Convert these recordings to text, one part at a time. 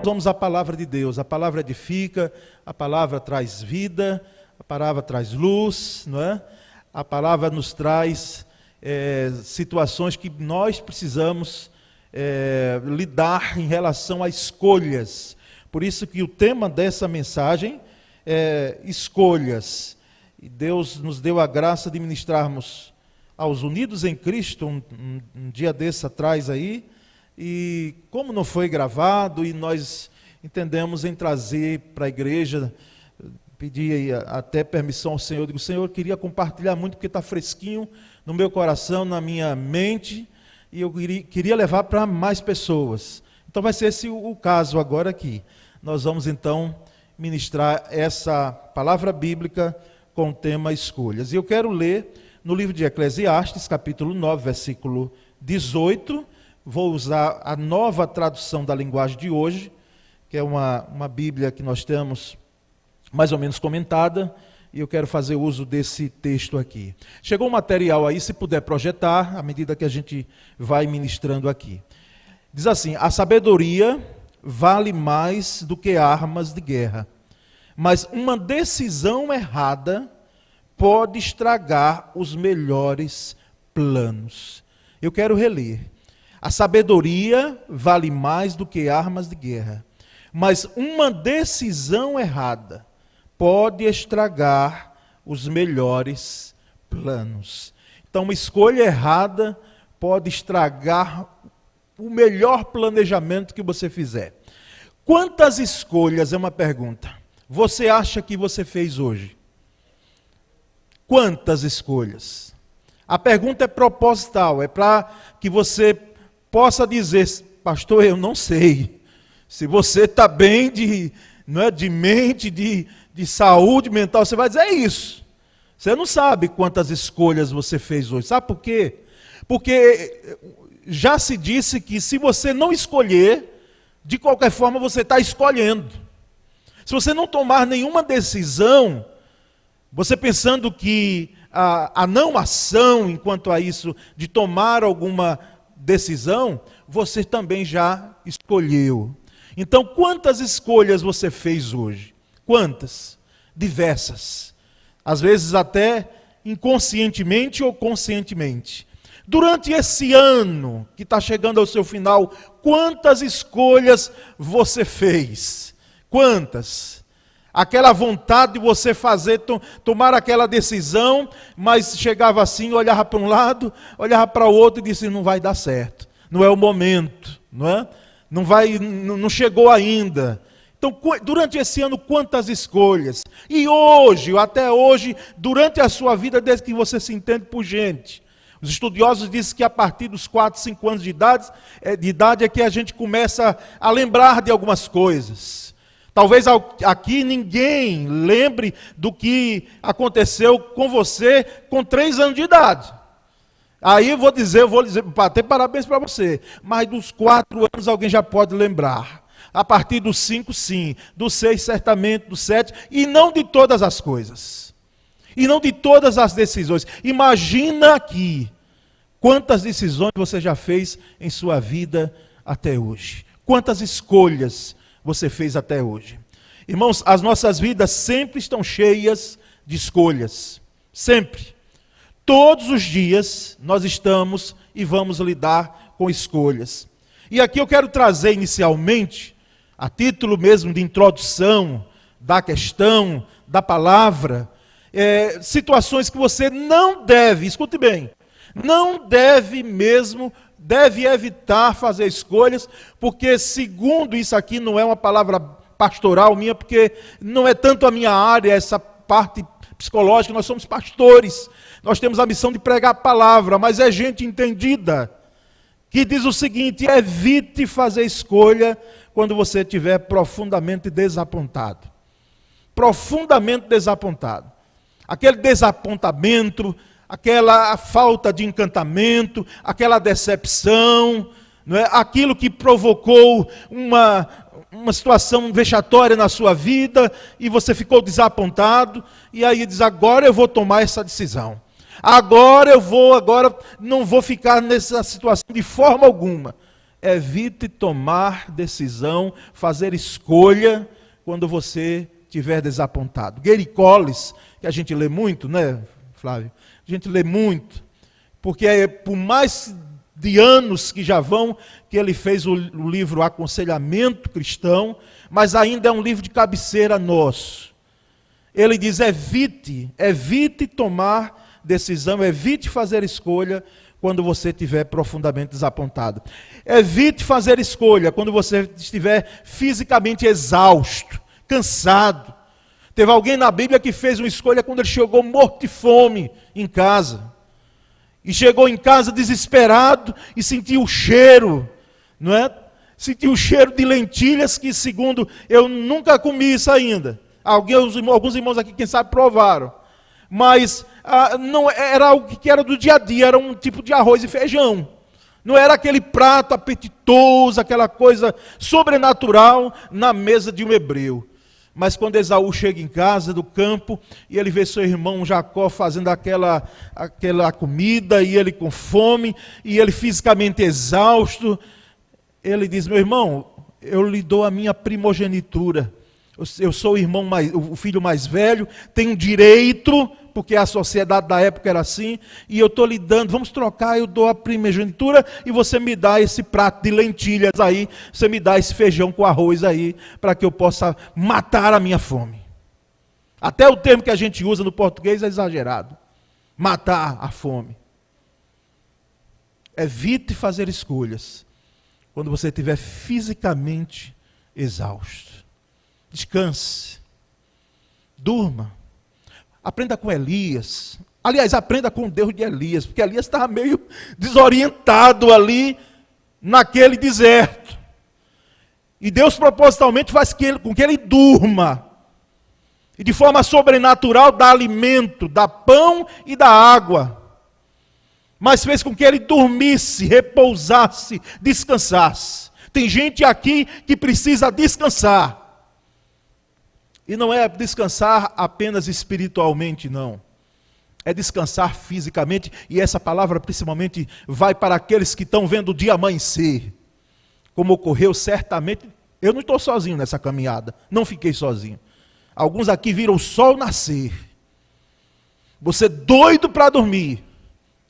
Vamos à palavra de Deus. A palavra edifica, a palavra traz vida, a palavra traz luz, não é? A palavra nos traz situações que nós precisamos lidar em relação a escolhas. Por isso que o tema dessa mensagem é escolhas. E Deus nos deu a graça de ministrarmos aos unidos em Cristo um dia desse atrás aí. E como não foi gravado e nós entendemos em trazer para a igreja, pedi até permissão ao Senhor, digo, Senhor, eu queria compartilhar muito porque está fresquinho no meu coração, na minha mente, e eu queria levar para mais pessoas. Então vai ser esse o caso agora aqui. Nós vamos então ministrar essa palavra bíblica com o tema escolhas. E eu quero ler no livro de Eclesiastes, capítulo 9, versículo 18, vou usar a nova tradução da linguagem de hoje, que é uma Bíblia que nós temos mais ou menos comentada, e eu quero fazer uso desse texto aqui. Chegou um material aí, se puder projetar, à medida que a gente vai ministrando aqui. Diz assim: a sabedoria vale mais do que armas de guerra, mas uma decisão errada pode estragar os melhores planos. Eu quero reler. A sabedoria vale mais do que armas de guerra, mas uma decisão errada pode estragar os melhores planos. Então, uma escolha errada pode estragar o melhor planejamento que você fizer. Quantas escolhas, é uma pergunta, você acha que você fez hoje? Quantas escolhas? A pergunta é proposital, é para que você possa dizer, pastor, eu não sei. Se você está bem de mente, de saúde mental, você vai dizer, é isso. Você não sabe quantas escolhas você fez hoje. Sabe por quê? Porque já se disse que se você não escolher, de qualquer forma você está escolhendo. Se você não tomar nenhuma decisão, você pensando que a não ação, enquanto a isso, de tomar alguma decisão, você também já escolheu. Então, quantas escolhas você fez hoje? Quantas? Diversas. Às vezes até inconscientemente ou conscientemente. Durante esse ano que está chegando ao seu final, quantas escolhas você fez? Quantas? Aquela vontade de você fazer, tomar aquela decisão, mas chegava assim, olhava para um lado, olhava para o outro e disse, não vai dar certo, não é o momento, não é? Não chegou ainda. Então, durante esse ano, quantas escolhas? E hoje, até hoje, durante a sua vida, desde que você se entende por gente, os estudiosos dizem que a partir dos 4, 5 anos de idade é que a gente começa a lembrar de algumas coisas. Talvez aqui ninguém lembre do que aconteceu com você com 3 anos de idade. Aí eu vou dizer, até parabéns para você. Mas dos 4 anos alguém já pode lembrar. A partir dos 5, sim. Dos 6, certamente. Dos 7. E não de todas as coisas. E não de todas as decisões. Imagina aqui quantas decisões você já fez em sua vida até hoje. Quantas escolhas você fez até hoje. Irmãos, as nossas vidas sempre estão cheias de escolhas. Sempre. Todos os dias nós estamos e vamos lidar com escolhas. E aqui eu quero trazer inicialmente, a título mesmo de introdução da questão, da palavra, situações que você não deve, escute bem, não deve mesmo, deve evitar fazer escolhas, porque segundo isso aqui não é uma palavra pastoral minha, porque não é tanto a minha área, essa parte psicológica, nós somos pastores, nós temos a missão de pregar a palavra, mas é gente entendida, que diz o seguinte, evite fazer escolha quando você estiver profundamente desapontado. Profundamente desapontado. Aquele desapontamento, aquela falta de encantamento, aquela decepção, não é? Aquilo que provocou uma situação vexatória na sua vida, e você ficou desapontado, e aí diz, agora eu vou tomar essa decisão. Agora não vou ficar nessa situação de forma alguma. evite tomar decisão, fazer escolha quando você estiver desapontado. Gary Collis, que a gente lê muito, né, Flávio? A gente lê muito, porque por mais de anos que já vão, que ele fez o livro Aconselhamento Cristão, mas ainda é um livro de cabeceira nosso. Ele diz, evite tomar decisão, evite fazer escolha quando você estiver profundamente desapontado. Evite fazer escolha quando você estiver fisicamente exausto, cansado. Teve alguém na Bíblia que fez uma escolha quando ele chegou morto de fome em casa. E chegou em casa desesperado e sentiu o cheiro, não é? Sentiu o cheiro de lentilhas que, segundo, eu nunca comi isso ainda. Alguns irmãos aqui, quem sabe, provaram. Mas não era algo que era do dia a dia, era um tipo de arroz e feijão. Não era aquele prato apetitoso, aquela coisa sobrenatural na mesa de um hebreu. Mas quando Esaú chega em casa do campo e ele vê seu irmão Jacó fazendo aquela comida e ele com fome e ele fisicamente exausto, ele diz, meu irmão, eu lhe dou a minha primogenitura. Eu sou o filho mais velho, tenho direito, porque a sociedade da época era assim, e eu estou lhe dando, vamos trocar, eu dou a primogenitura e você me dá esse prato de lentilhas aí, você me dá esse feijão com arroz aí, para que eu possa matar a minha fome. Até o termo que a gente usa no português é exagerado. Matar a fome. Evite fazer escolhas quando você estiver fisicamente exausto. Descanse, durma, aprenda com Elias. Aliás, aprenda com o Deus de Elias, porque Elias estava meio desorientado ali naquele deserto. E Deus propositalmente faz com que ele durma. E de forma sobrenatural dá alimento, dá pão e dá água. Mas fez com que ele dormisse, repousasse, descansasse. Tem gente aqui que precisa descansar. E não é descansar apenas espiritualmente, não. É descansar fisicamente, e essa palavra principalmente vai para aqueles que estão vendo o dia amanhecer. Como ocorreu certamente, eu não estou sozinho nessa caminhada, não fiquei sozinho. Alguns aqui viram o sol nascer. Você doido para dormir,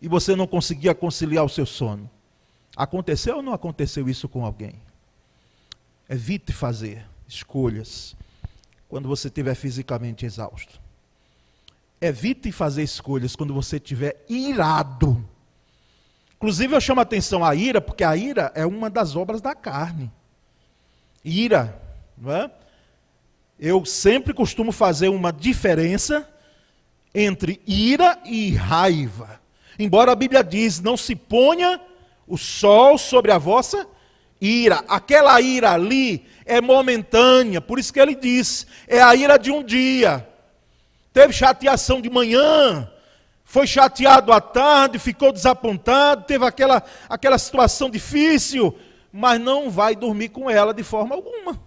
e você não conseguia conciliar o seu sono. Aconteceu ou não aconteceu isso com alguém? Evite fazer escolhas quando você estiver fisicamente exausto. Evite fazer escolhas quando você estiver irado. Inclusive eu chamo a atenção à ira, porque a ira é uma das obras da carne. Ira, não é? Eu sempre costumo fazer uma diferença entre ira e raiva. Embora a Bíblia diz, não se ponha o sol sobre a vossa ira. Aquela ira ali é momentânea, por isso que ele diz, é a ira de um dia. Teve chateação de manhã, foi chateado à tarde, ficou desapontado, teve aquela situação difícil, mas não vai dormir com ela de forma alguma.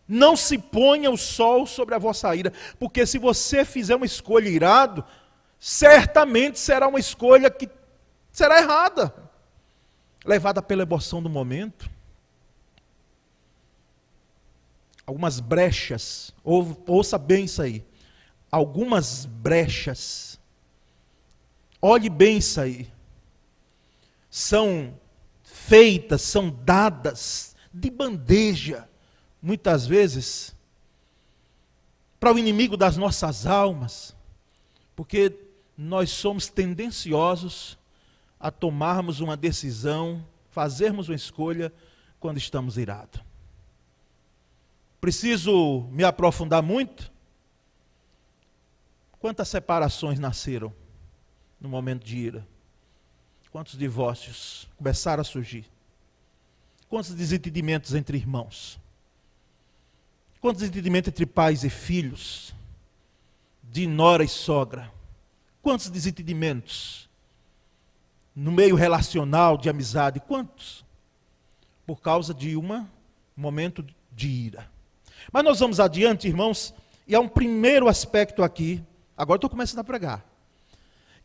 Não se ponha o sol sobre a vossa ira, porque se você fizer uma escolha irado, certamente será uma escolha que será errada, levada pela emoção do momento. Algumas brechas, ouça bem isso aí, algumas brechas, olhe bem isso aí, são feitas, são dadas de bandeja, muitas vezes, para o inimigo das nossas almas, porque nós somos tendenciosos a tomarmos uma decisão, fazermos uma escolha quando estamos irados. Preciso me aprofundar muito? Quantas separações nasceram no momento de ira? Quantos divórcios começaram a surgir? Quantos desentendimentos entre irmãos? Quantos desentendimentos entre pais e filhos? De nora e sogra? Quantos desentendimentos no meio relacional de amizade? Quantos? Por causa de um momento de ira. Mas nós vamos adiante, irmãos, e há um primeiro aspecto aqui, agora estou começando a pregar,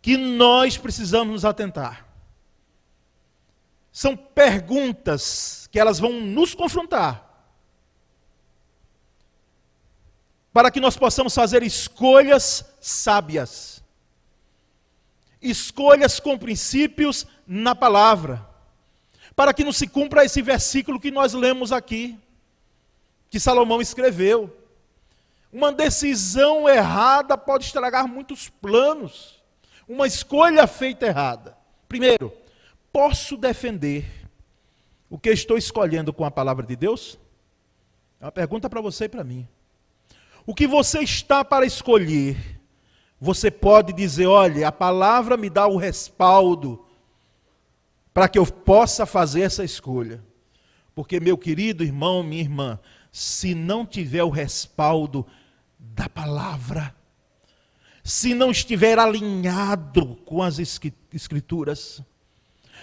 que nós precisamos nos atentar. São perguntas que elas vão nos confrontar, para que nós possamos fazer escolhas sábias, escolhas com princípios na palavra, para que não se cumpra esse versículo que nós lemos aqui, que Salomão escreveu. Uma decisão errada pode estragar muitos planos. Uma escolha feita errada. Primeiro, posso defender o que estou escolhendo com a palavra de Deus? É uma pergunta para você e para mim. O que você está para escolher, você pode dizer, olha, a palavra me dá o respaldo para que eu possa fazer essa escolha. Porque, meu querido irmão, minha irmã, se não tiver o respaldo da palavra, se não estiver alinhado com as escrituras,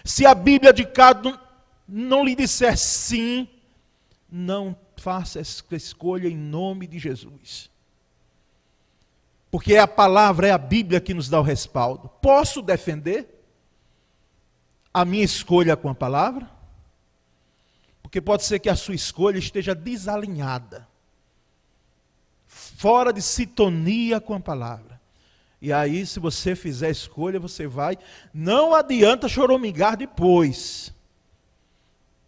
se a Bíblia de cada não lhe disser sim, não faça essa escolha em nome de Jesus. Porque é a palavra, é a Bíblia que nos dá o respaldo. Posso defender a minha escolha com a palavra? Porque pode ser que a sua escolha esteja desalinhada, fora de sintonia com a palavra. E aí, se você fizer a escolha, você vai, não adianta choramingar depois,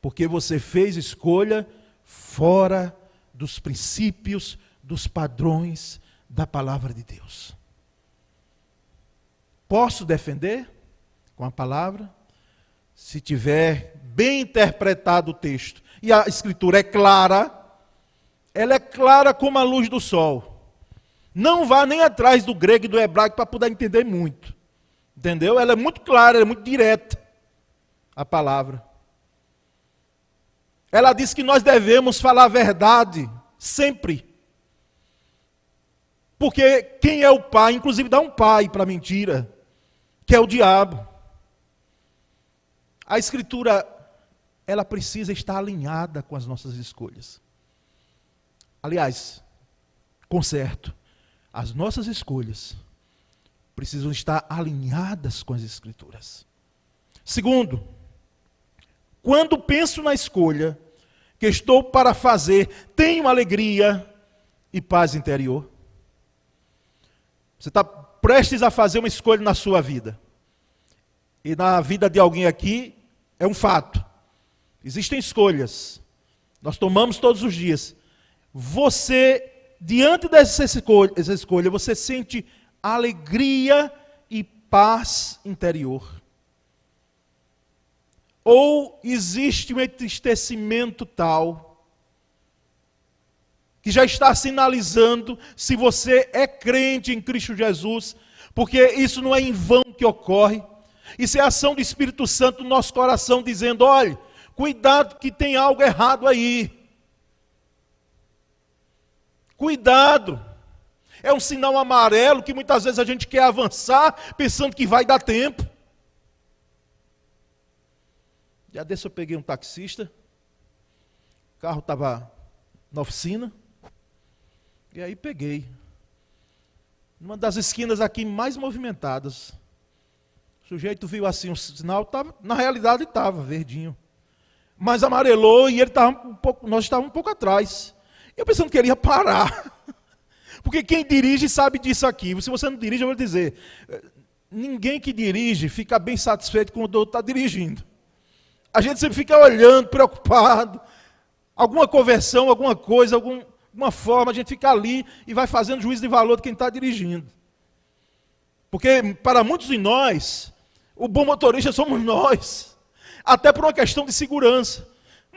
porque você fez escolha fora dos princípios, dos padrões da palavra de Deus. Posso defender com a palavra, se tiver bem interpretado o texto, e a escritura é clara, ela é clara como a luz do sol. Não vá nem atrás do grego e do hebraico para poder entender muito. Entendeu? Ela é muito clara, ela é muito direta, a palavra. Ela diz que nós devemos falar a verdade, sempre. Porque quem é o pai, inclusive dá um pai para a mentira, que é o diabo. A escritura, ela precisa estar alinhada com as nossas escolhas. Aliás, conserto, as nossas escolhas precisam estar alinhadas com as escrituras. Segundo, quando penso na escolha que estou para fazer, tenho alegria e paz interior. Você está prestes a fazer uma escolha na sua vida. E na vida de alguém aqui, é um fato. Existem escolhas. Nós tomamos todos os dias. Você, diante dessa escolha, você sente alegria e paz interior. Ou existe um entristecimento tal, que já está sinalizando se você é crente em Cristo Jesus, porque isso não é em vão que ocorre. Isso é a ação do Espírito Santo no nosso coração, dizendo, olha, cuidado que tem algo errado aí. Cuidado. É um sinal amarelo que muitas vezes a gente quer avançar, pensando que vai dar tempo. Já desse eu peguei um taxista, o carro estava na oficina, e aí peguei. Numa das esquinas aqui mais movimentadas. O sujeito viu assim um sinal, na realidade estava verdinho. Mas amarelou e ele nós estávamos um pouco atrás. Eu pensando que ele ia parar. Porque quem dirige sabe disso aqui. Se você não dirige, eu vou dizer. Ninguém que dirige fica bem satisfeito quando o outro está dirigindo. A gente sempre fica olhando, preocupado. Alguma conversão, alguma coisa, alguma forma, a gente fica ali e vai fazendo juízo de valor de quem está dirigindo. Porque para muitos de nós, o bom motorista somos nós. Até por uma questão de segurança.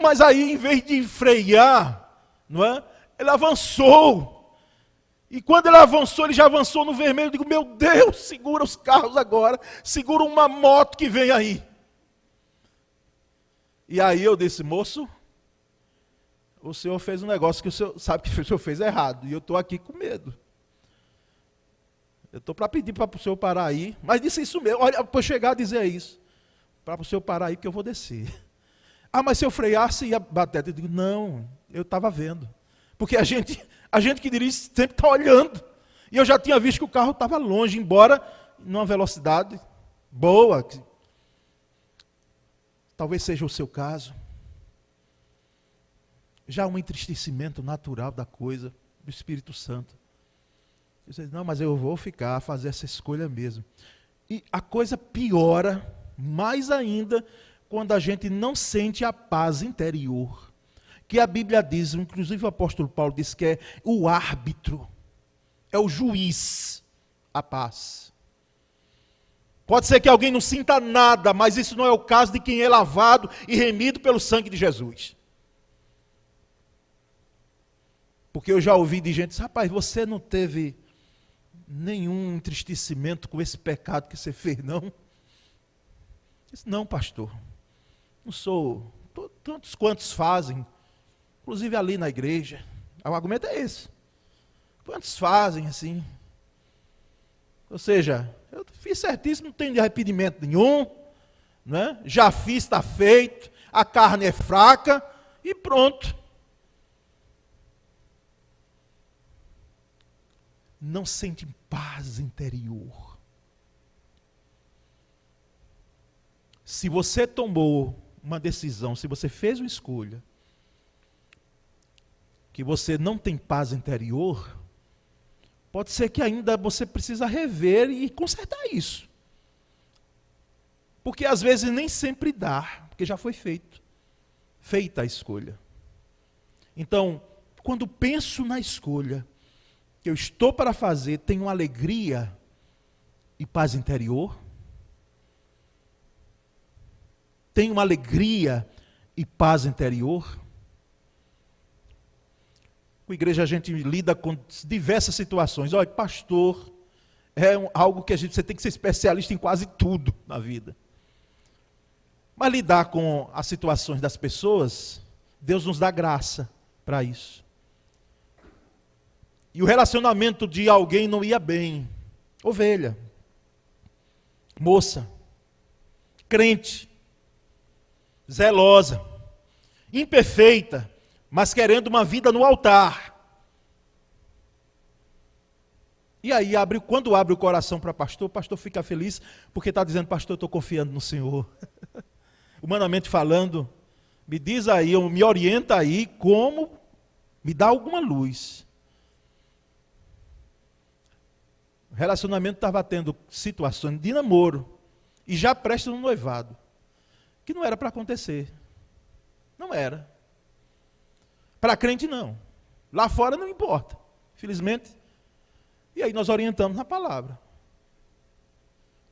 Mas aí, em vez de frear, não é? Ele avançou. E quando ele avançou, ele já avançou no vermelho. Eu digo, meu Deus, segura os carros agora. Segura uma moto que vem aí. E aí eu disse, moço, o senhor fez um negócio que o senhor sabe que o senhor fez errado. E eu estou aqui com medo. Eu estou para pedir para o senhor parar aí. Mas disse isso mesmo. Olha, para chegar a dizer isso. Para o senhor parar aí, porque eu vou descer. Ah, mas se eu freasse, ia bater. Eu digo, não, eu estava vendo. Porque a gente que dirige sempre está olhando. E eu já tinha visto que o carro estava longe, embora numa velocidade boa. Talvez seja o seu caso. Já um entristecimento natural da coisa, do Espírito Santo. Você diz, não, mas eu vou ficar, fazer essa escolha mesmo. E a coisa piora, mais ainda, quando a gente não sente a paz interior. Que a Bíblia diz, inclusive o apóstolo Paulo diz que é o árbitro, é o juiz, a paz. Pode ser que alguém não sinta nada, mas isso não é o caso de quem é lavado e remido pelo sangue de Jesus. Porque eu já ouvi de gente, rapaz, você não teve nenhum entristecimento com esse pecado que você fez, não? Eu disse, não, pastor, não sou, tantos quantos fazem, inclusive ali na igreja. O argumento é esse. Quantos fazem assim? Ou seja, eu fiz certíssimo, não tenho arrependimento nenhum, né? Já fiz, está feito, a carne é fraca e pronto. Não sente paz interior. Se você tomou uma decisão, se você fez uma escolha, que você não tem paz interior, pode ser que ainda você precisa rever e consertar isso. Porque às vezes nem sempre dá, porque já foi feita a escolha. Então, quando penso na escolha que eu estou para fazer, tenho alegria e paz interior? Tenho alegria e paz interior? Com a igreja a gente lida com diversas situações. Olha, pastor, algo que você tem que ser especialista em quase tudo na vida. Mas lidar com as situações das pessoas, Deus nos dá graça para isso. E o relacionamento de alguém não ia bem. Ovelha, moça, crente, zelosa, imperfeita, mas querendo uma vida no altar. E aí, quando abre o coração para o pastor fica feliz, porque está dizendo, pastor, eu estou confiando no Senhor. Humanamente falando, me diz aí, me orienta aí, como me dá alguma luz. O relacionamento estava tendo situações de namoro, e já prestes no noivado, que não era para acontecer. Não era. Para crente não. Lá fora não importa, felizmente. E aí nós orientamos na palavra.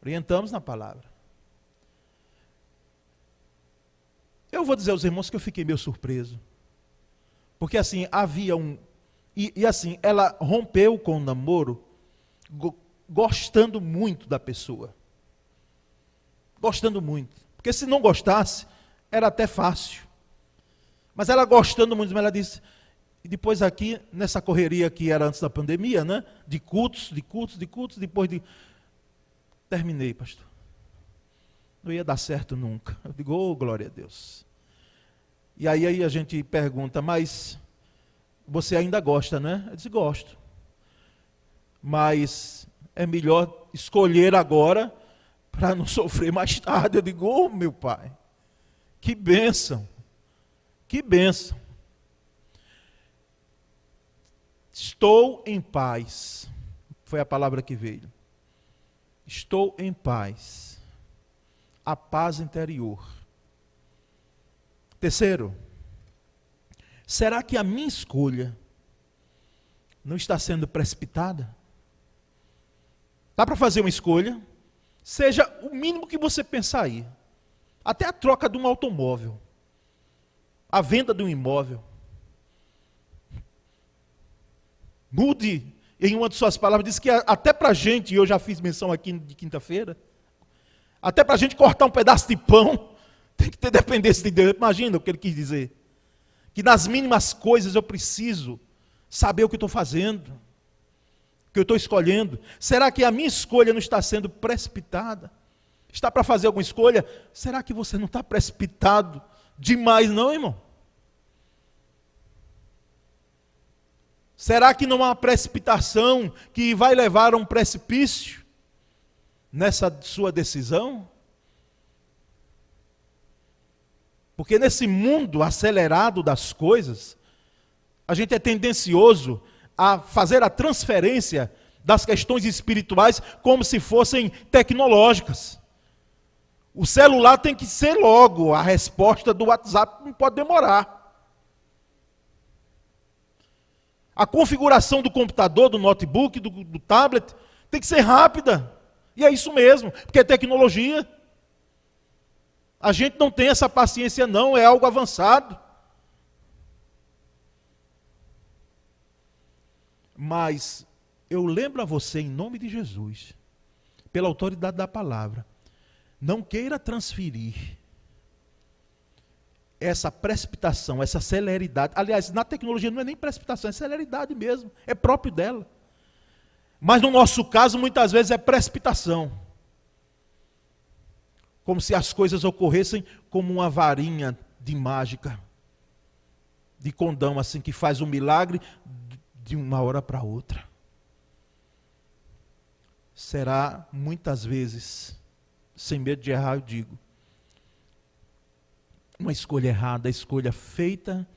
Orientamos na palavra. Eu vou dizer aos irmãos que eu fiquei meio surpreso. Porque assim, havia E assim, ela rompeu com o namoro gostando muito da pessoa. Gostando muito. Porque se não gostasse, era até fácil. Mas ela gostando muito, ela disse... E depois aqui, nessa correria que era antes da pandemia, né? De cultos, depois de... Terminei, pastor. Não ia dar certo nunca. Eu digo, oh, glória a Deus. E aí a gente pergunta, mas você ainda gosta, né? Eu disse, gosto. Mas é melhor escolher agora para não sofrer mais tarde. Eu digo, oh, meu pai, que bênção. Que bênção. Estou em paz. Foi a palavra que veio. Estou em paz. A paz interior. Terceiro, será que a minha escolha não está sendo precipitada? Dá para fazer uma escolha, seja o mínimo que você pensar aí. Até a troca de um automóvel. A venda de um imóvel. Mude, em uma de suas palavras, diz que até para a gente, e eu já fiz menção aqui de quinta-feira, até para a gente cortar um pedaço de pão, tem que ter dependência de Deus. Imagina o que ele quis dizer. Que nas mínimas coisas eu preciso saber o que estou fazendo, o que eu estou escolhendo. Será que a minha escolha não está sendo precipitada? Está para fazer alguma escolha? Será que você não está precipitado demais não, irmão? Será que não há uma precipitação que vai levar a um precipício nessa sua decisão? Porque nesse mundo acelerado das coisas, a gente é tendencioso a fazer a transferência das questões espirituais como se fossem tecnológicas. O celular tem que ser logo, a resposta do WhatsApp não pode demorar. A configuração do computador, do notebook, do tablet, tem que ser rápida. E é isso mesmo, porque é tecnologia. A gente não tem essa paciência não, é algo avançado. Mas eu lembro a você, em nome de Jesus, pela autoridade da palavra, não queira transferir essa precipitação, essa celeridade. Aliás, na tecnologia não é nem precipitação, é celeridade mesmo, é próprio dela. Mas no nosso caso, muitas vezes é precipitação. Como se as coisas ocorressem como uma varinha de mágica, de condão, assim, que faz um milagre de uma hora para outra. Será, muitas vezes, sem medo de errar, eu digo, uma escolha errada, a escolha feita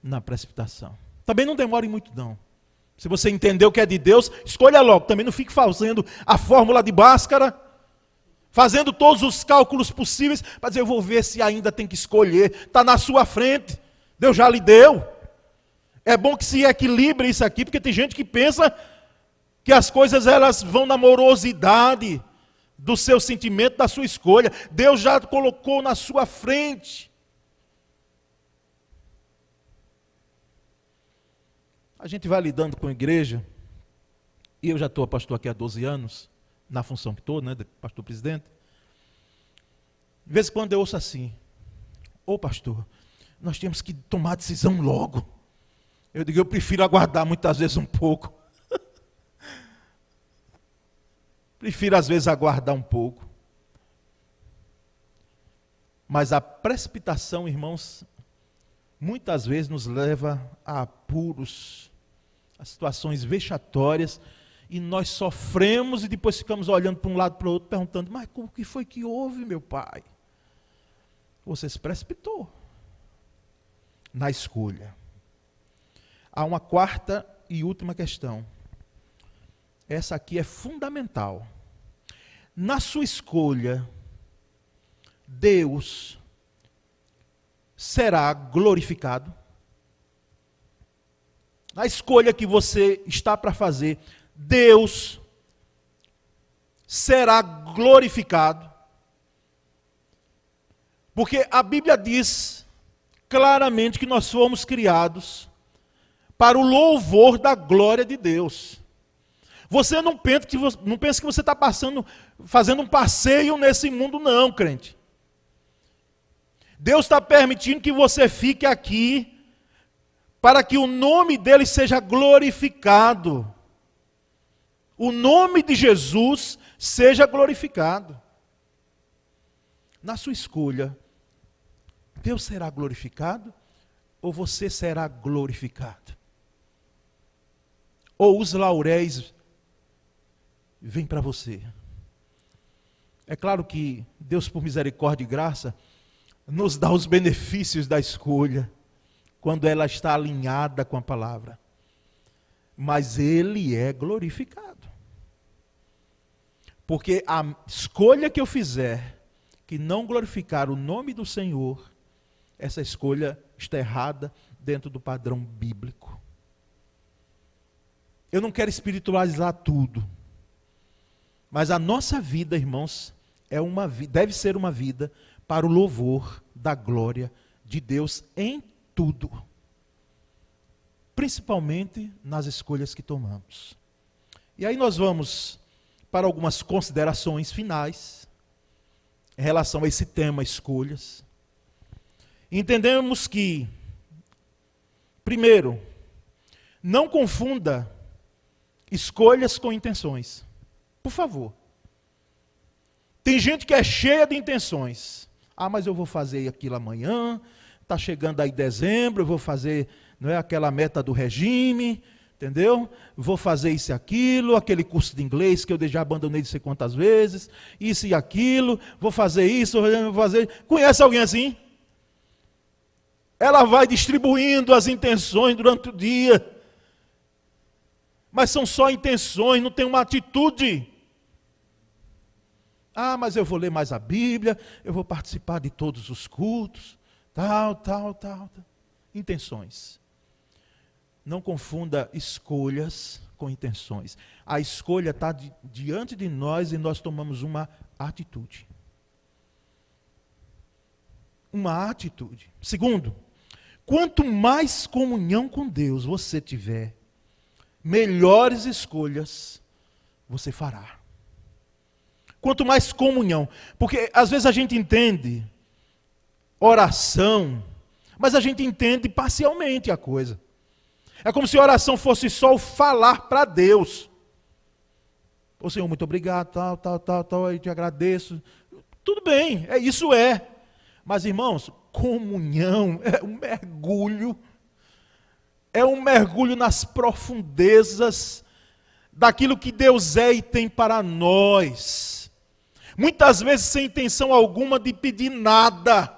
na precipitação. Também não demore muito não. Se você entendeu que é de Deus, escolha logo. Também não fique fazendo a fórmula de Bhaskara, fazendo todos os cálculos possíveis, para dizer, eu vou ver se ainda tem que escolher. Está na sua frente, Deus já lhe deu. É bom que se equilibre isso aqui, porque tem gente que pensa que as coisas elas vão na morosidade do seu sentimento, da sua escolha. Deus já colocou na sua frente. A gente vai lidando com a igreja, e eu já estou pastor aqui há 12 anos, na função que estou, né, de pastor presidente. De vez em quando eu ouço assim, ô pastor, nós temos que tomar a decisão logo. Eu digo, eu prefiro aguardar muitas vezes um pouco. Prefiro às vezes aguardar um pouco. Mas a precipitação, irmãos, muitas vezes nos leva a apuros, a situações vexatórias, e nós sofremos e depois ficamos olhando para um lado e para o outro, perguntando, mas o que foi que houve, meu pai? Você se precipitou na escolha. Há uma quarta e última questão. Essa aqui é fundamental. Na sua escolha, Deus será glorificado. Na escolha que você está para fazer, Deus será glorificado. Porque a Bíblia diz claramente que nós fomos criados para o louvor da glória de Deus. Você não pensa que você está fazendo um passeio nesse mundo, não, crente. Deus está permitindo que você fique aqui para que o nome dele seja glorificado. O nome de Jesus seja glorificado. Na sua escolha, Deus será glorificado ou você será glorificado? Ou os lauréis vêm para você? É claro que Deus, por misericórdia e graça, nos dá os benefícios da escolha, quando ela está alinhada com a palavra. Mas Ele é glorificado. Porque a escolha que eu fizer, que não glorificar o nome do Senhor, essa escolha está errada dentro do padrão bíblico. Eu não quero espiritualizar tudo, mas a nossa vida, irmãos, deve ser uma vida para o louvor da glória de Deus em tudo, principalmente nas escolhas que tomamos. E aí nós vamos para algumas considerações finais em relação a esse tema, escolhas. Entendemos que, primeiro, não confunda escolhas com intenções. Por favor. Tem gente que é cheia de intenções. Ah, mas eu vou fazer aquilo amanhã, está chegando aí dezembro, eu vou fazer, não é, aquela meta do regime, entendeu? Vou fazer isso e aquilo, aquele curso de inglês que eu já abandonei não sei quantas vezes, isso e aquilo, vou fazer isso, vou fazer... Conhece alguém assim? Ela vai distribuindo as intenções durante o dia. Mas são só intenções, não tem uma atitude. Ah, mas eu vou ler mais a Bíblia, eu vou participar de todos os cultos, tal. Intenções. Não confunda escolhas com intenções. A escolha está diante de nós e nós tomamos uma atitude. Uma atitude. Segundo, quanto mais comunhão com Deus você tiver, melhores escolhas você fará. Quanto mais comunhão. Porque às vezes a gente entende oração, mas a gente entende parcialmente a coisa. É como se a oração fosse só o falar para Deus. Ô Senhor, muito obrigado, tal, eu te agradeço. Tudo bem, isso é. Mas irmãos, comunhão é um mergulho nas profundezas daquilo que Deus é e tem para nós. Muitas vezes sem intenção alguma de pedir nada.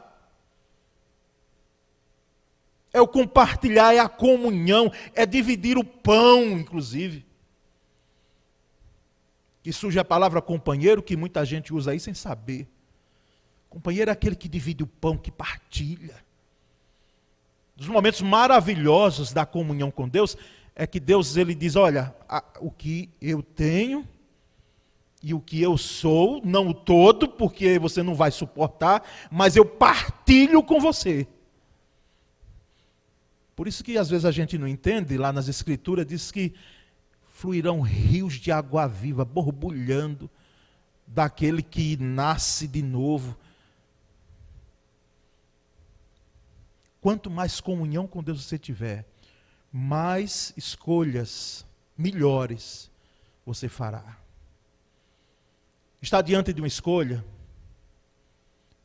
É o compartilhar, é a comunhão, é dividir o pão, inclusive. Que surge a palavra companheiro, que muita gente usa aí sem saber. Companheiro é aquele que divide o pão, que partilha. Dos momentos maravilhosos da comunhão com Deus, é que Deus ele diz, olha, o que eu tenho e o que eu sou, não o todo, porque você não vai suportar, mas eu partilho com você. Por isso que às vezes a gente não entende, lá nas escrituras diz que fluirão rios de água viva, borbulhando, daquele que nasce de novo. Quanto mais comunhão com Deus você tiver, mais escolhas melhores você fará. Está diante de uma escolha?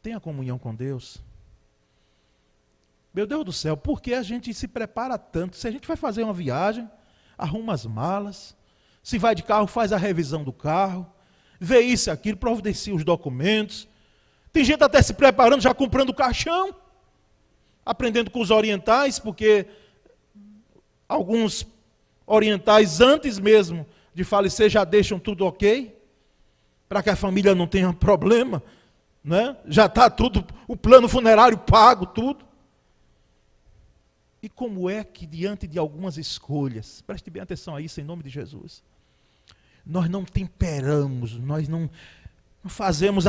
Tenha comunhão com Deus. Meu Deus do céu, por que a gente se prepara tanto? Se a gente vai fazer uma viagem, arruma as malas, se vai de carro, faz a revisão do carro, vê isso e aquilo, providencia os documentos. Tem gente até se preparando, já comprando o caixão, aprendendo com os orientais, porque alguns orientais, antes mesmo de falecer, já deixam tudo ok, para que a família não tenha problema, né? Já está tudo, o plano funerário pago, tudo. E como é que diante de algumas escolhas, preste bem atenção a isso em nome de Jesus, nós não temperamos, nós não fazemos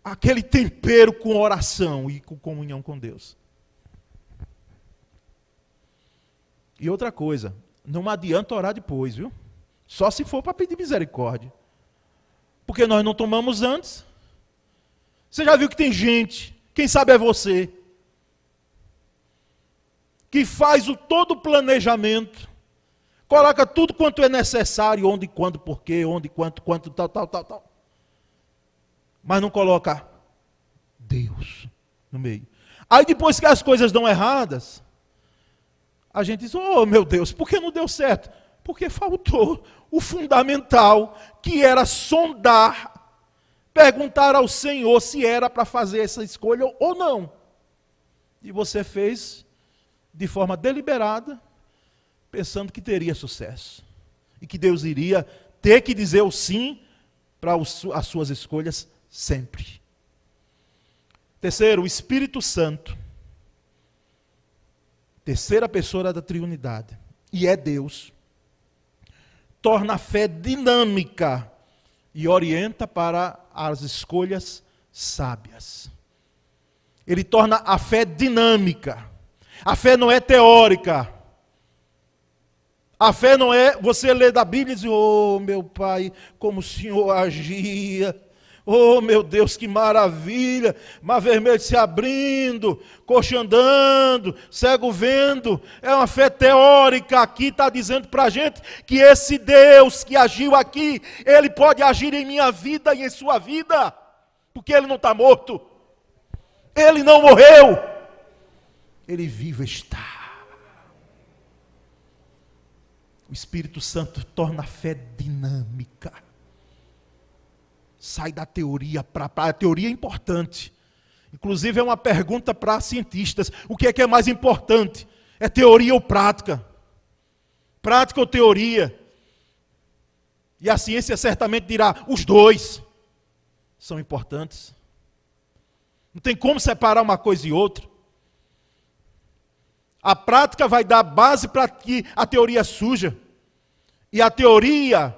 aquele tempero com oração e com comunhão com Deus. E outra coisa, não adianta orar depois, viu? Só se for para pedir misericórdia. Porque nós não tomamos antes. Você já viu que tem gente, quem sabe é você, que faz todo o planejamento, coloca tudo quanto é necessário, onde, quando, porquê, onde, quanto, tal. Mas não coloca Deus no meio. Aí depois que as coisas dão erradas, a gente diz, oh meu Deus, por que não deu certo? Porque faltou o fundamental, que era sondar, perguntar ao Senhor se era para fazer essa escolha ou não. E você fez de forma deliberada, pensando que teria sucesso. E que Deus iria ter que dizer o sim para as suas escolhas sempre. Terceiro, o Espírito Santo. Terceira pessoa da Trindade. E é Deus. Torna a fé dinâmica e orienta para as escolhas sábias. Ele torna a fé dinâmica. A fé não é teórica. A fé não é você ler da Bíblia e dizer, oh meu Pai, como o Senhor agia. Oh meu Deus, que maravilha. Mar vermelho se abrindo, coxo andando, cego vendo. É uma fé teórica. Aqui está dizendo para a gente que esse Deus que agiu aqui, Ele pode agir em minha vida e em sua vida. Porque Ele não está morto. Ele não morreu. Ele vivo está. O Espírito Santo torna a fé dinâmica. Sai da teoria para a teoria é importante. Inclusive é uma pergunta para cientistas. O que é mais importante? É teoria ou prática? Prática ou teoria? E a ciência certamente dirá, os dois são importantes. Não tem como separar uma coisa e outra. A prática vai dar base para que a teoria surja. E a teoria,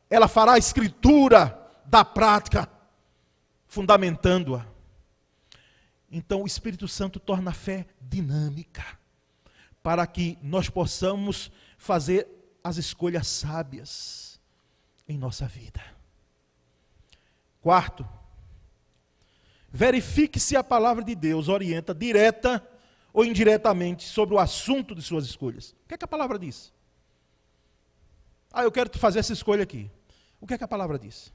ela fará a escritura da prática, fundamentando-a. Então o Espírito Santo torna a fé dinâmica, para que nós possamos fazer as escolhas sábias em nossa vida. Quarto, verifique se a palavra de Deus orienta direta ou indiretamente sobre o assunto de suas escolhas. O que é que a palavra diz? Eu quero fazer essa escolha aqui. O que é que a palavra diz?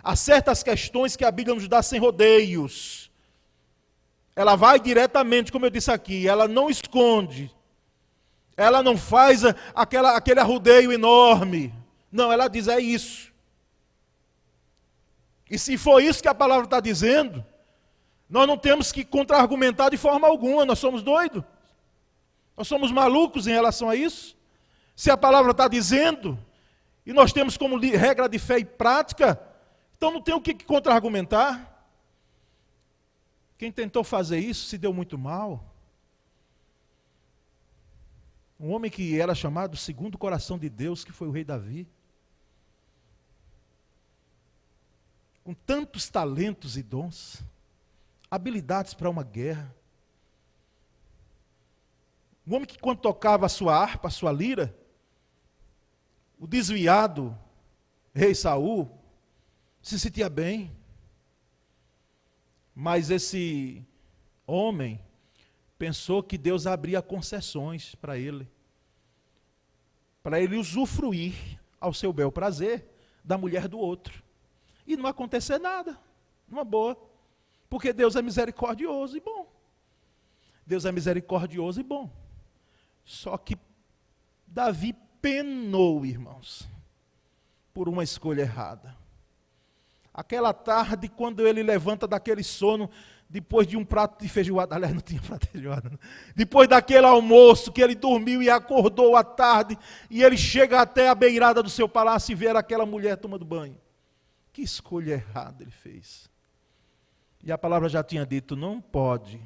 Há certas questões que a Bíblia nos dá sem rodeios. Ela vai diretamente, como eu disse aqui, ela não esconde. Ela não faz aquele arrudeio enorme. Não, ela diz, é isso. E se for isso que a palavra está dizendo, nós não temos que contra-argumentar de forma alguma, nós somos doidos. Nós somos malucos em relação a isso. Se a palavra está dizendo, e nós temos como regra de fé e prática, então não tem o que contra-argumentar. Quem tentou fazer isso se deu muito mal. Um homem que era chamado segundo o coração de Deus, que foi o rei Davi. Com tantos talentos e dons, habilidades para uma guerra. Um homem que quando tocava a sua harpa, a sua lira, o desviado rei Saul se sentia bem. Mas esse homem pensou que Deus abria concessões para ele usufruir ao seu bel prazer da mulher do outro. E não acontecer nada, numa boa. Porque Deus é misericordioso e bom. Deus é misericordioso e bom. Só que Davi penou, irmãos, por uma escolha errada. Aquela tarde, quando ele levanta daquele sono, depois de um prato de feijoada, aliás, não tinha prato de feijoada, não. Depois daquele almoço que ele dormiu e acordou à tarde, e ele chega até a beirada do seu palácio e vê aquela mulher tomando banho. Que escolha errada ele fez. E a palavra já tinha dito, não pode.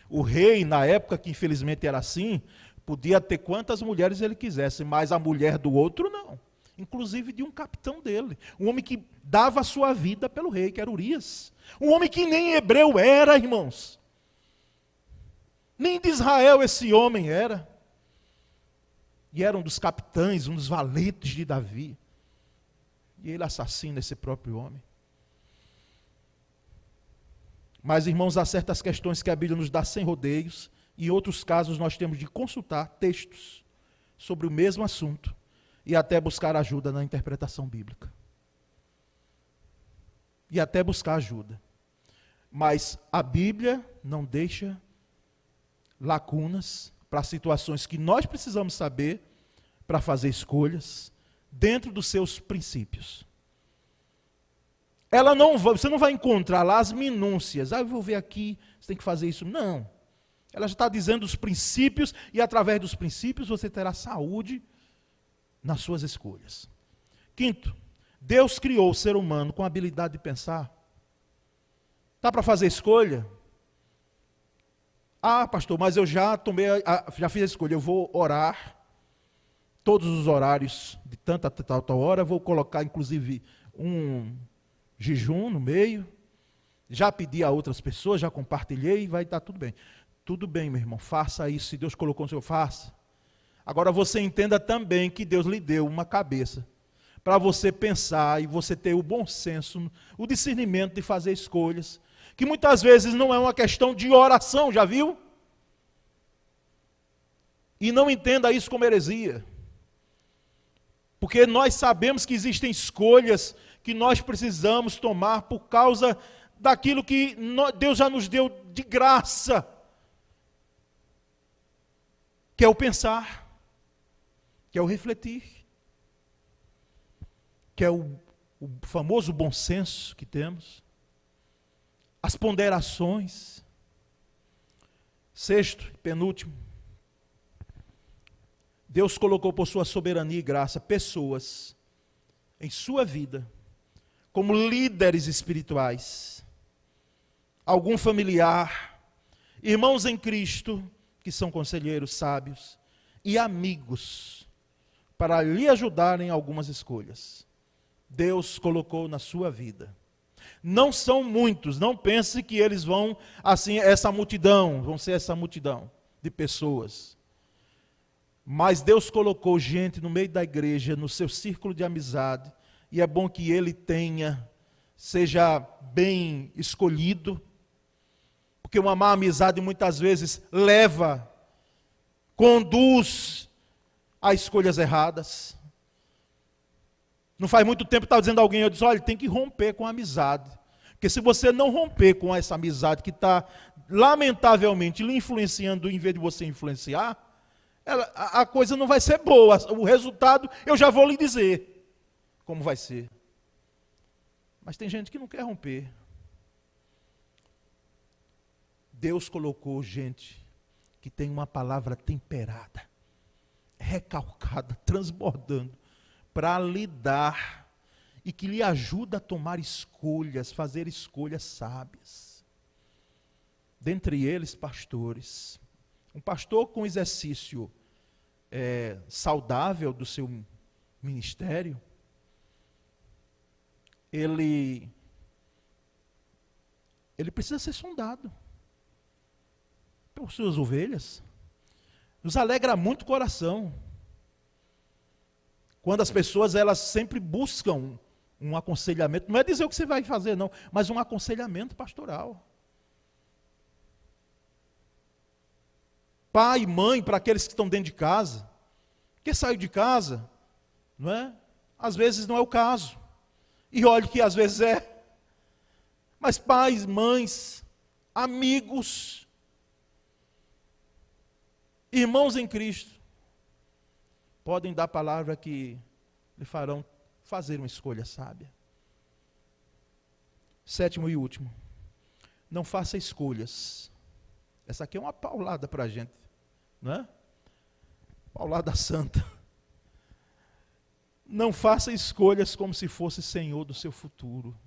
O rei, na época que infelizmente era assim, podia ter quantas mulheres ele quisesse, mas a mulher do outro não. Inclusive de um capitão dele. Um homem que dava a sua vida pelo rei, que era Urias. Um homem que nem hebreu era, irmãos. Nem de Israel esse homem era. E era um dos capitães, um dos valentes de Davi. E ele assassina esse próprio homem. Mas, irmãos, há certas questões que a Bíblia nos dá sem rodeios, e em outros casos nós temos de consultar textos sobre o mesmo assunto, e até buscar ajuda na interpretação bíblica. E até buscar ajuda. Mas a Bíblia não deixa lacunas para situações que nós precisamos saber para fazer escolhas dentro dos seus princípios. Você não vai encontrar lá as minúcias. Eu vou ver aqui, você tem que fazer isso. Não. Ela já está dizendo os princípios, e através dos princípios você terá saúde nas suas escolhas. Quinto, Deus criou o ser humano com a habilidade de pensar. Dá para fazer escolha? Pastor, mas eu já fiz a escolha, eu vou orar todos os horários, de tanta a tal hora, vou colocar inclusive um jejum no meio, já pedi a outras pessoas, já compartilhei, vai estar tudo bem. Tudo bem, meu irmão, faça isso, se Deus colocou no seu, faça. Agora você entenda também que Deus lhe deu uma cabeça, para você pensar e você ter o bom senso, o discernimento de fazer escolhas, que muitas vezes não é uma questão de oração, já viu? E não entenda isso como heresia. Porque nós sabemos que existem escolhas que nós precisamos tomar por causa daquilo que Deus já nos deu de graça, que é o pensar, que é o refletir, que é o famoso bom senso que temos. as ponderações. Sexto e penúltimo, Deus colocou por sua soberania e graça pessoas em sua vida como líderes espirituais, algum familiar, irmãos em Cristo, que são conselheiros sábios, e amigos, para lhe ajudar em algumas escolhas. Deus colocou na sua vida. Não são muitos, não pense que eles vão, assim, vão ser essa multidão de pessoas. Mas Deus colocou gente no meio da igreja, no seu círculo de amizade, e é bom que ele seja bem escolhido, porque uma má amizade muitas vezes conduz a escolhas erradas. Não faz muito tempo estava dizendo a alguém, eu disse, olha, tem que romper com a amizade. Porque se você não romper com essa amizade que está, lamentavelmente, lhe influenciando em vez de você influenciar, a coisa não vai ser boa. O resultado, eu já vou lhe dizer como vai ser. Mas tem gente que não quer romper. Deus colocou gente que tem uma palavra temperada, recalcada, transbordando, para lidar e que lhe ajuda a tomar escolhas, fazer escolhas sábias. Dentre eles, pastores. Um pastor com exercício saudável do seu ministério, ele precisa ser sondado por suas ovelhas. Nos alegra muito o coração quando as pessoas, elas sempre buscam um aconselhamento, não é dizer o que você vai fazer não, mas um aconselhamento pastoral. Pai e mãe, para aqueles que estão dentro de casa, que saiu de casa, não é? Às vezes não é o caso, e olhe que às vezes é, mas pais, mães, amigos, irmãos em Cristo, podem dar palavra que lhe farão fazer uma escolha sábia. Sétimo e último, não faça escolhas. Essa aqui é uma paulada para a gente, não é? Paulada santa. Não faça escolhas como se fosse senhor do seu futuro.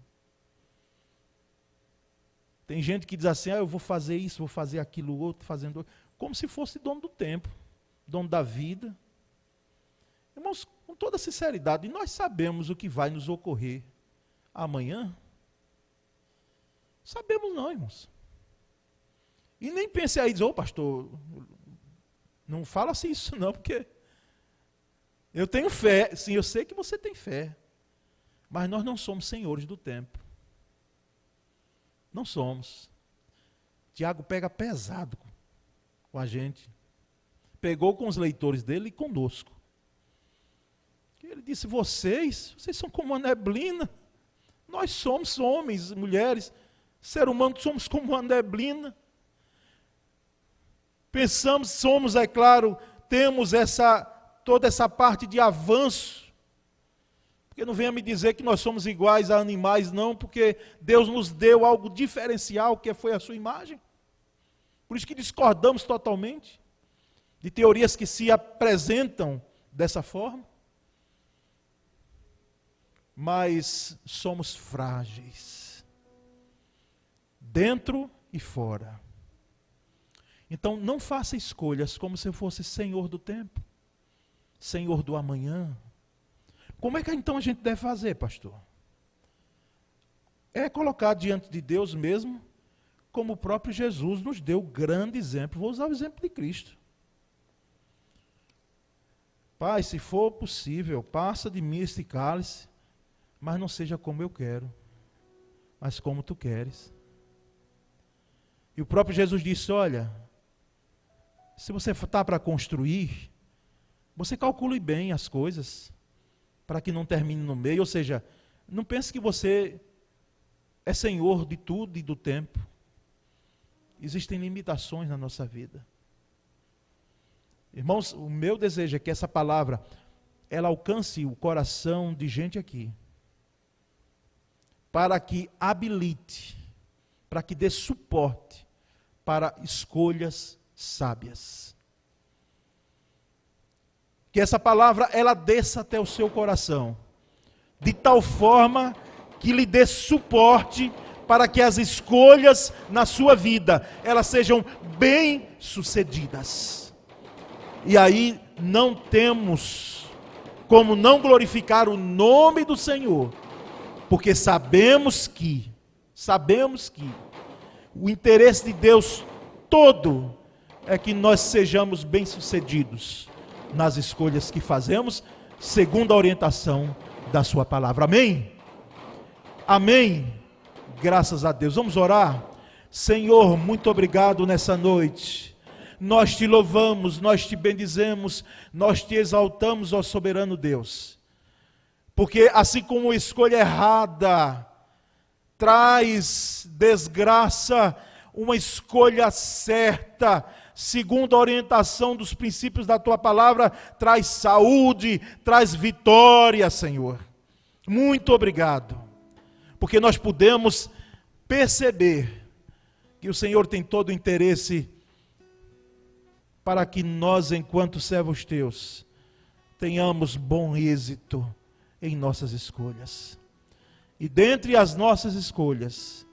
Tem gente que diz assim, eu vou fazer isso, vou fazer aquilo outro, como se fosse dono do tempo, dono da vida. Irmãos, com toda sinceridade, nós sabemos o que vai nos ocorrer amanhã? Sabemos não, irmãos. E nem pense aí, diz, pastor, não fala assim isso não, porque eu tenho fé. Sim, eu sei que você tem fé, mas nós não somos senhores do tempo. Não somos. Tiago pega pesado com a gente. Pegou com os leitores dele e conosco. Ele disse, vocês são como uma neblina. Nós somos homens, mulheres, ser humano, somos como uma neblina. Pensamos, somos, é claro, temos toda essa parte de avanço. Porque não venha me dizer que nós somos iguais a animais, não, porque Deus nos deu algo diferencial, que foi a sua imagem. Por isso que discordamos totalmente de teorias que se apresentam dessa forma. Mas somos frágeis, dentro e fora. Então não faça escolhas como se fosse senhor do tempo, senhor do amanhã. Como é que então a gente deve fazer, pastor? É colocar diante de Deus mesmo, como o próprio Jesus nos deu grande exemplo. Vou usar o exemplo de Cristo. Pai, se for possível, passa de mim este cálice, mas não seja como eu quero, mas como tu queres. E o próprio Jesus disse, olha, se você está para construir, você calcule bem as coisas, para que não termine no meio, ou seja, não pense que você é senhor de tudo e do tempo. Existem limitações na nossa vida. Irmãos, o meu desejo é que essa palavra, ela alcance o coração de gente aqui, para que habilite, para que dê suporte para escolhas sábias. Que essa palavra, ela desça até o seu coração, de tal forma que lhe dê suporte para que as escolhas na sua vida, elas sejam bem-sucedidas. E aí não temos como não glorificar o nome do Senhor, porque sabemos que o interesse de Deus todo é que nós sejamos bem-sucedidos nas escolhas que fazemos, segundo a orientação da sua palavra. Amém? Amém? Graças a Deus. Vamos orar? Senhor, muito obrigado nessa noite. Nós te louvamos, nós te bendizemos, nós te exaltamos, ó soberano Deus. Porque assim como a escolha errada traz desgraça, uma escolha certa, segundo a orientação dos princípios da tua palavra, traz saúde, traz vitória, Senhor. Muito obrigado, porque nós podemos perceber que o Senhor tem todo o interesse para que nós, enquanto servos teus, tenhamos bom êxito em nossas escolhas. E dentre as nossas escolhas,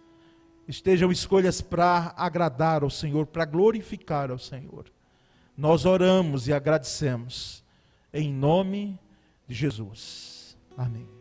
estejam escolhas para agradar ao Senhor, para glorificar ao Senhor. Nós oramos e agradecemos, em nome de Jesus. Amém.